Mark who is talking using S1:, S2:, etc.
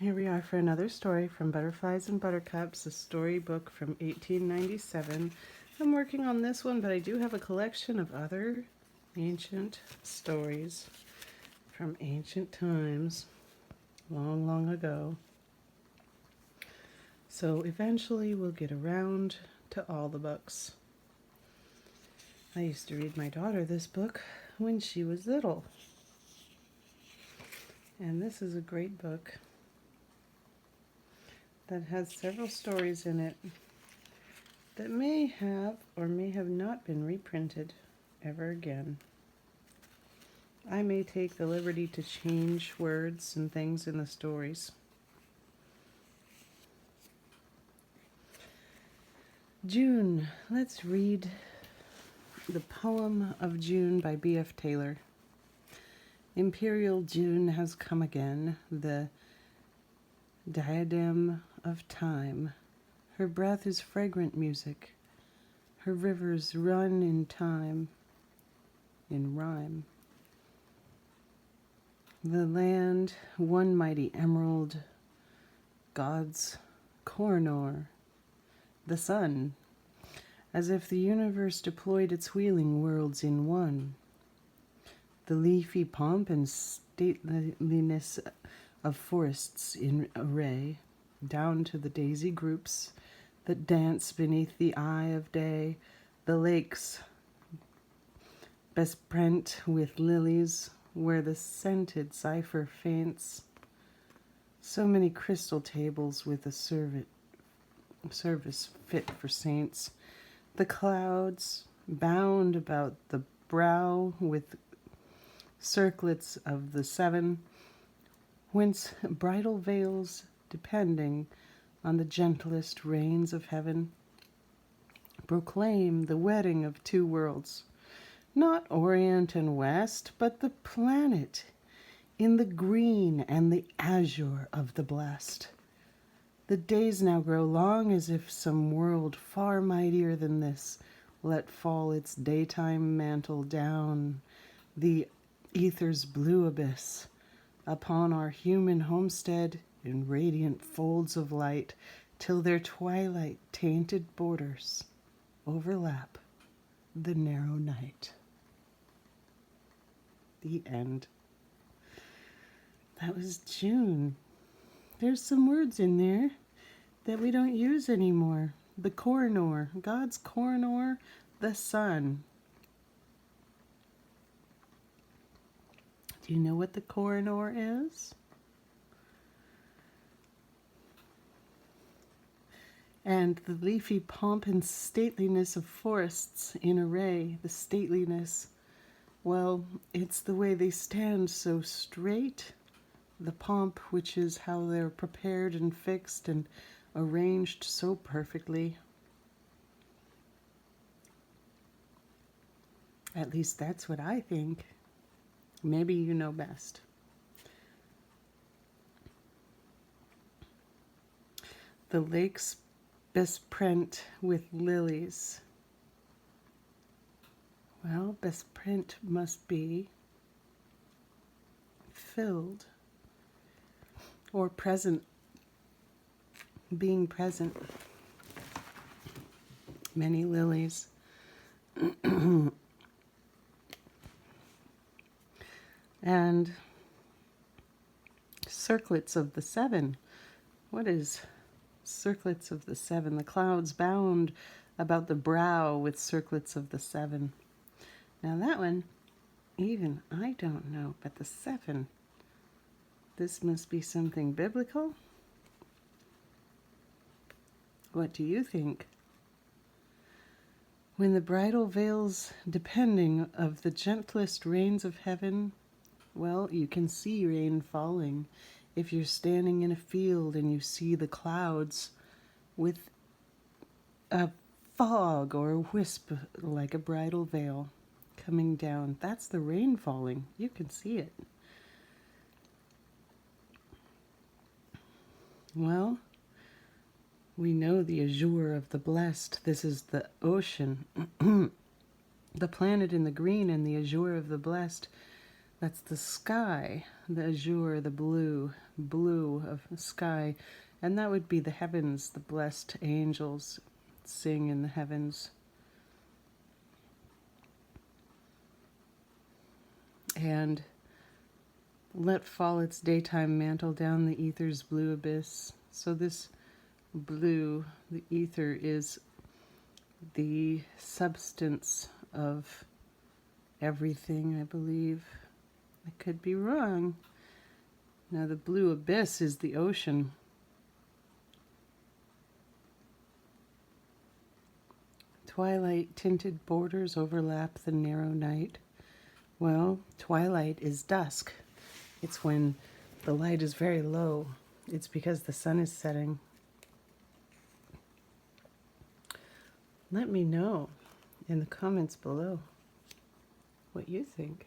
S1: Here we are for another story from Butterflies and Buttercups, a storybook from 1897. I'm working on this one, but I do have a collection of other ancient stories from ancient times, long, long ago. So eventually we'll get around to all the books. I used to read my daughter this book when she was little. And this is a great book that has several stories in it that may have or may have not been reprinted ever again. I may take the liberty to change words and things in the stories. June. Let's read The Poem of June by B.F. Taylor. Imperial June has come again, the diadem of time. Her breath is fragrant music. Her rivers run in time, in rhyme. The land, one mighty emerald, God's coronor, the sun, as if the universe deployed its wheeling worlds in one. The leafy pomp and stateliness of forests in array, down to the daisy groups that dance beneath the eye of day, the lakes besprent with lilies, where the scented zephyr faints. So many crystal tables with a service fit for saints. The clouds bound about the brow with circlets of the seven, whence bridal veils depending on the gentlest rains of heaven proclaim the wedding of two worlds, not Orient and West, but the planet in the green and the azure of the blest. The days now grow long, as if some world far mightier than this let fall its daytime mantle down the ether's blue abyss upon our human homestead in radiant folds of light, till their twilight tainted borders overlap the narrow night. The end. That was June. There's some words in there that we don't use anymore. The coronor, God's coronor, the sun. Do you know what the coronor is? And the leafy pomp and stateliness of forests in array, the stateliness, well, it's the way they stand so straight. The pomp, which is how they're prepared and fixed and arranged so perfectly. At least that's what I think. Maybe you know best. The lakes besprent with lilies. Well, besprent must be filled or present, being present. Many lilies. And circlets of the seven. What is circlets of the seven? The clouds bound about the brow with circlets of the seven. Now that one, even I don't know, but the seven, this must be something biblical. What do you think? When the bridal veils depending of the gentlest rains of heaven, well, you can see rain falling if you're standing in a field and you see the clouds with a fog or a wisp like a bridal veil coming down. That's the rain falling. You can see it. Well, we know the azure of the blessed. This is the ocean. The planet in the green and the azure of the blessed. That's the sky, the azure, the blue, blue of the sky. And that would be the heavens, the blessed angels sing in the heavens. And let fall its daytime mantle down the ether's blue abyss. So this blue, the ether, is the substance of everything, I believe. I could be wrong. Now the blue abyss is the ocean. Twilight tinted borders overlap the narrow night. Well, twilight is dusk. It's when the light is very low. It's because the sun is setting. Let me know in the comments below what you think.